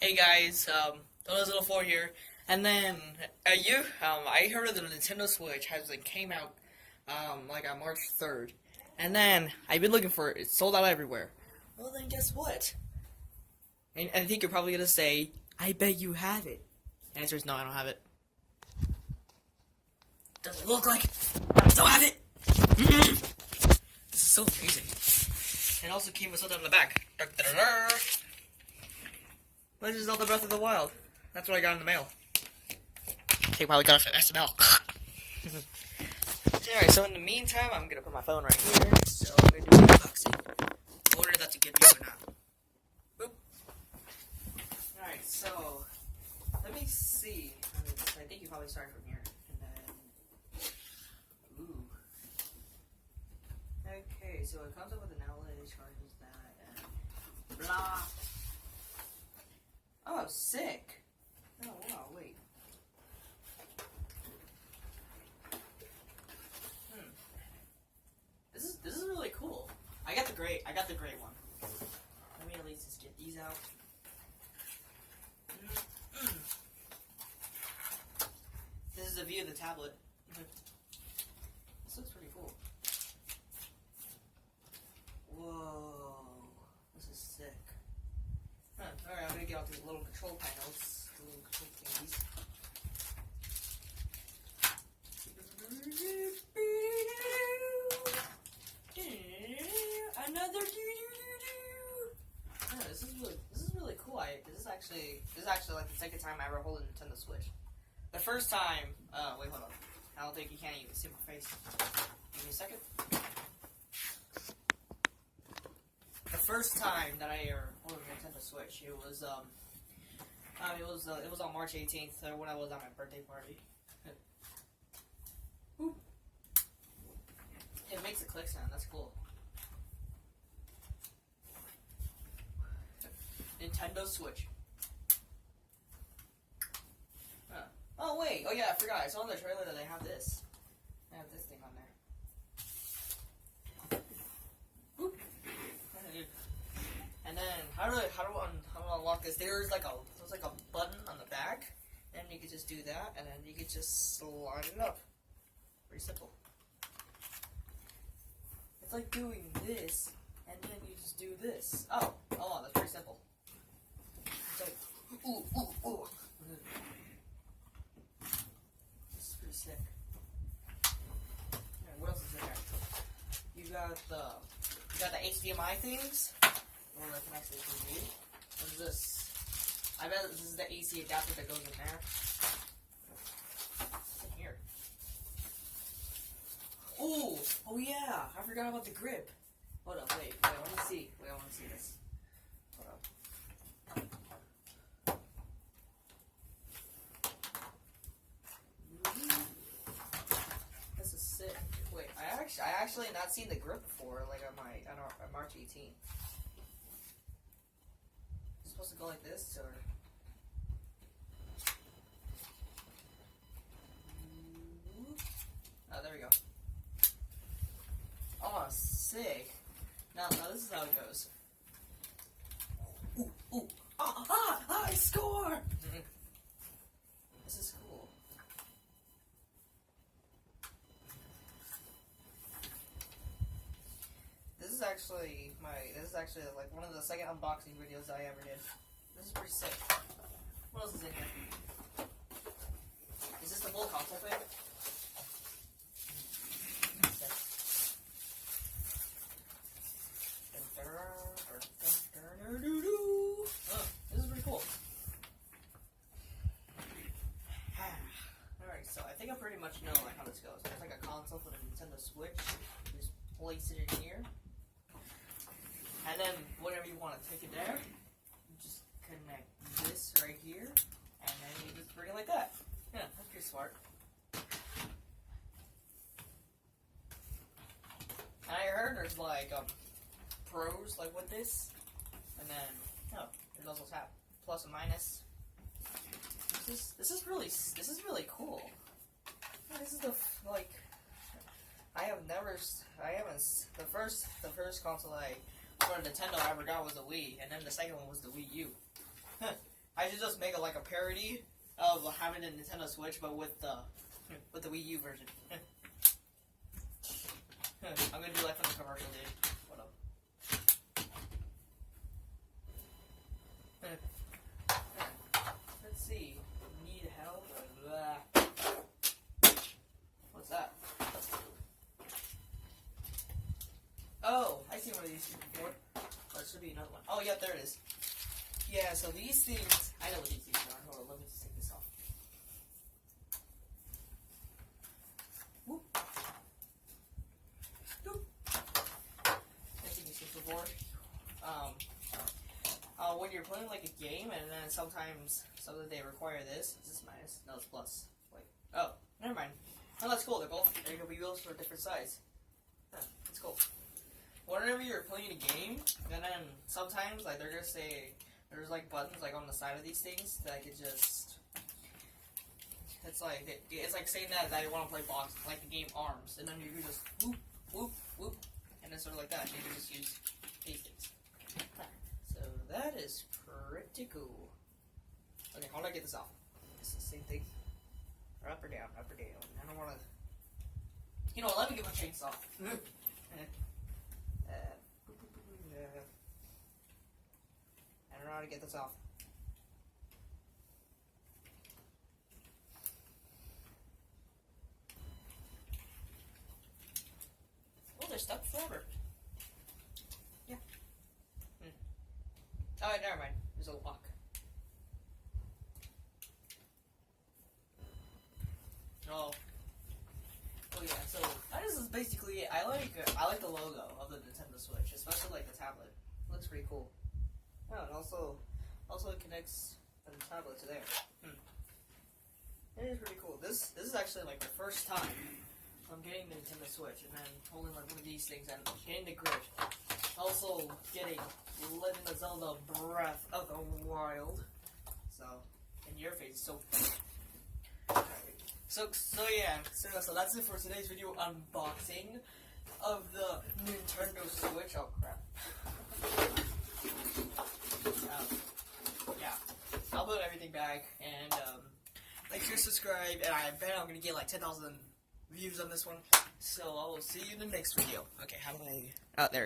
Hey guys, Donuts Little 4 here. And then, I heard of the Nintendo Switch has came out, like on March 3rd. And then, I've been looking for it. It's sold out everywhere. Well then, guess what? And I think you're probably gonna say, I bet you have it. The answer is no, I don't have it. Does it look like I don't have it? This is so amazing. And it also came with something on the back. Legend of Zelda Breath of the Wild. That's what I got in the mail. Okay, probably got it from SML. Alright, so in the meantime, I'm gonna put my phone right here. So I'm gonna do an unboxing. Order that to give you or not. Boop. Alright, so let me see. I think you probably start from here. And then. Ooh. Okay, so it comes up with an outlet, it charges that, and blah. Oh, sick. Oh, wow, wait. This is really cool. I got the gray one. Let me at least just get these out. This is a view of the tablet. This looks pretty cool. Whoa. This is sick. Alright, I'm gonna get out these little control panels. Little control thingies. Another this is really cool. This is actually like the second time I ever hold a Nintendo Switch. The first time, wait, hold on. I don't think you can't even see my face. Give me a second. The first time that I ever ordered a Nintendo Switch, it was on March 18th when I was at my birthday party. It makes a click sound. That's cool. Nintendo Switch. Oh wait. Oh yeah, I forgot. I saw in the trailer that they have this. They have this thing on there. Boop. And then how do I unlock this? There's like a button on the back, and you can just do that, and then you can just slide it up. Pretty simple. It's like doing this, and then you just do this. Oh, that's pretty simple. It's like ooh. This is pretty sick. What else is in there? You got the HDMI things. Or that can actually be. What is this? I bet this is the AC adapter that goes in there. What's in here? Oh yeah, I forgot about the grip. Hold up, wait, I want to see. I want to see this. Hold up. This is sick. Wait, I actually not seen the grip before, like on March 18th. Supposed to go like this, or oh, there we go. Oh, sick. Now this is how it goes. Ooh. I score! This is cool. This is actually like one of the second unboxing videos I ever did. This is pretty sick. What else is in here? Is this the full console thing? This is pretty cool. Alright, so I think I pretty much know how this goes. There's like a console for the Nintendo Switch. You just place it in here. And then whenever you want to take it there, you just connect this right here, and then you just bring it like that. Yeah, that's pretty smart. And I heard there's like pros like with this, and then there's also tap plus and minus. This is really cool. This is the first console for Nintendo I ever got was the Wii, and then the second one was the Wii U. I should just make like a parody of having a Nintendo Switch, but with the Wii U version. I'm gonna do like from the commercial, dude. What up? Let's see. Need help? What's that? Oh, I see one of these before. Oh, there should be another one. Oh, yeah, there it is. Yeah, so these things, I know what these things are. Hold on, let me just take this off. Whoop. Whoop. I've seen these things before. When you're playing like a game, and then sometimes they require this. Is this minus? No, it's plus. Wait. Oh, never mind. Oh, that's cool. They're both wheels for a different size. Huh, that's cool. Whenever you're playing a game, and then sometimes like they're gonna say there's like buttons like on the side of these things that could just. It's like saying that you want to play box like the game Arms, and then you can just whoop whoop whoop, and then sort of like that. You can just use these things. So that is pretty cool. Okay, how do I get this off? It's the same thing. Or up or down, up or down. I don't want to. You know what? Let me get my chainsaw. I don't know how to get this off. Oh, they're stuck forever. Yeah. Oh, never mind. There's a lock. Oh. Oh yeah. So this is basically it. I like the logo of the Nintendo Switch, especially like the tablet. It looks pretty cool. Oh, and also it connects the tablet to there. It is pretty cool. This is actually like the first time I'm getting the Nintendo Switch, and then holding like one of these things and getting the grip. Also getting Legend of Zelda Breath of the Wild. So, in your face, so. So yeah, so that's it for today's video unboxing of the Nintendo Switch. Oh crap. Yeah, I'll put everything back, and make sure to subscribe, and I bet I'm gonna get like 10,000 views on this one. So I will see you in the next video. Okay, how do I? Oh, there.